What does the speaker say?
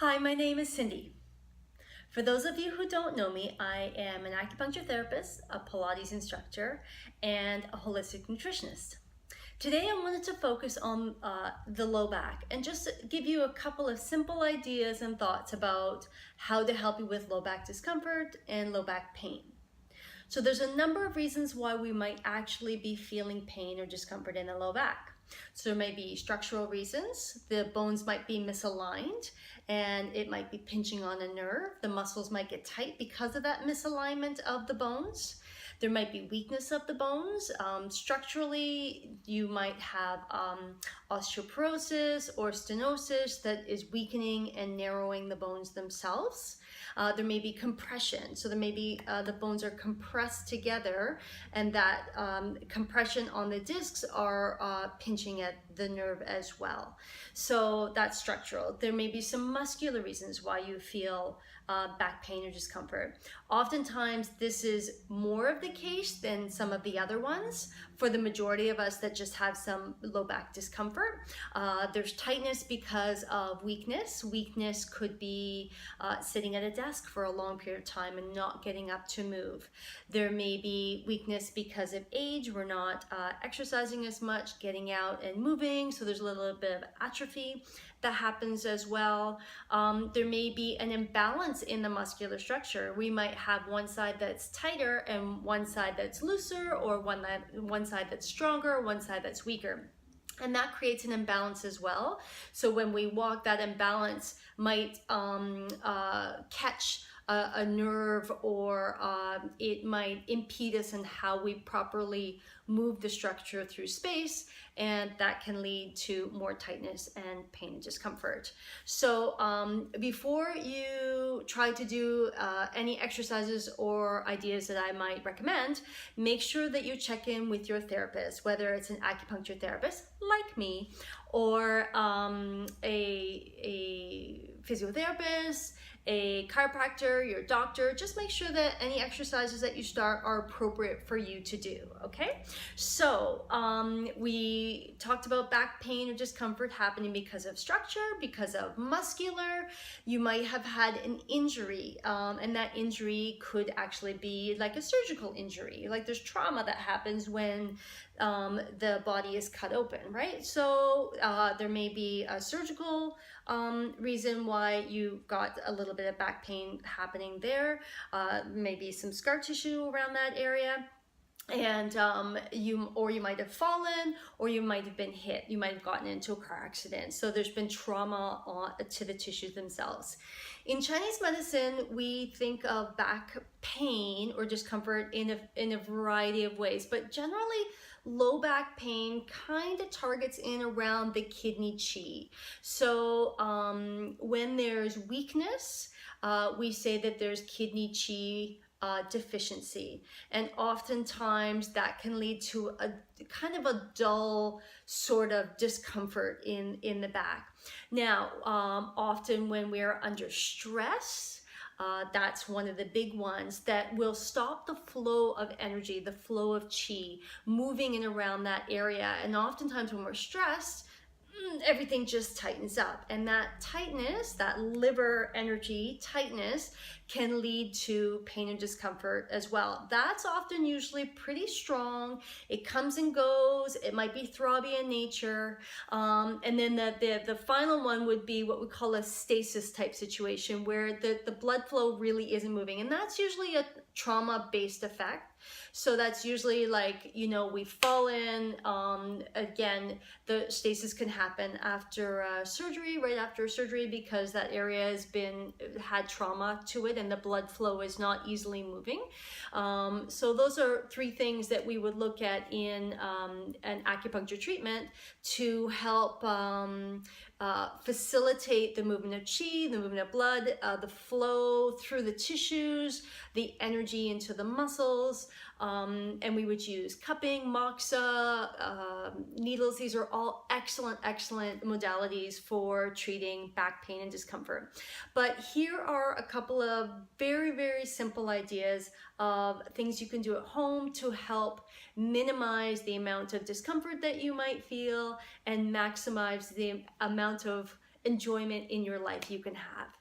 Hi, my name is Cindy. For those of you who don't know me, I am an acupuncture therapist, a Pilates instructor, and a holistic nutritionist. Today I wanted to focus on the low back and just give you a couple of simple ideas and thoughts about how to help you with low back discomfort and low back pain. So there's a number of reasons why we might actually be feeling pain or discomfort in the low back. So there may be structural reasons. The bones might be misaligned and it might be pinching on a nerve. The muscles might get tight because of that misalignment of the bones. There might be weakness of the bones. Structurally, you might have osteoporosis or stenosis that is weakening and narrowing the bones themselves. There may be compression, so there may be the bones are compressed together, and that compression on the discs are pinching at the nerve as well. So that's structural. There may be some muscular reasons why you feel back pain or discomfort. Oftentimes this is more of the case than some of the other ones for the majority of us that just have some low back discomfort. There's tightness because of weakness. Weakness could be sitting at a desk for a long period of time and not getting up to move. There may be weakness because of age. We're not exercising as much, getting out and moving, so there's a little bit of atrophy that happens as well. There may be an imbalance in the muscular structure. We might have one side that's tighter and one side that's looser, or one side that's stronger, one side that's weaker. And that creates an imbalance as well. So when we walk, that imbalance might catch a nerve, or it might impede us in how we properly move the structure through space, and that can lead to more tightness and pain and discomfort. So before you try to do any exercises or ideas that I might recommend, make sure that you check in with your therapist, whether it's an acupuncture therapist like me, or a physiotherapist, a chiropractor, your doctor. Just make sure that any exercises that you start are appropriate for you to do, okay? So we talked about back pain or discomfort happening because of structure, because of muscular. You might have had an injury, and that injury could actually be like a surgical injury. Like there's trauma that happens when the body is cut open, right? So there may be a surgical reason why you got a little bit of back pain happening there, maybe some scar tissue around that area. And you might have fallen, or you might have been hit. You might have gotten into a car accident. So there's been trauma to the tissues themselves. In Chinese medicine, we think of back pain or discomfort in a variety of ways, but generally low back pain kind of targets in around the kidney qi. So when there's weakness, we say that there's kidney qi deficiency, and oftentimes that can lead to a kind of a dull sort of discomfort in the back. Now often when we're under stress, that's one of the big ones that will stop the flow of energy, the flow of qi moving in around that area. And oftentimes when we're stressed, everything just tightens up, and that tightness, that liver energy tightness, can lead to pain and discomfort as well. That's often usually pretty strong. It comes and goes. It might be throbby in nature, and then the final one would be what we call a stasis type situation, where the blood flow really isn't moving, and that's usually a trauma-based effect. So that's usually like, we've fallen. Again, the stasis can happen after surgery, right after surgery, because that area has had trauma to it and the blood flow is not easily moving. So those are three things that we would look at in an acupuncture treatment to help facilitate the movement of qi, the movement of blood, the flow through the tissues, the energy into the muscles. And we would use cupping, moxa, needles. These are all excellent modalities for treating back pain and discomfort. But here are a couple of very simple ideas of things you can do at home to help minimize the amount of discomfort that you might feel and maximize the amount of enjoyment in your life you can have.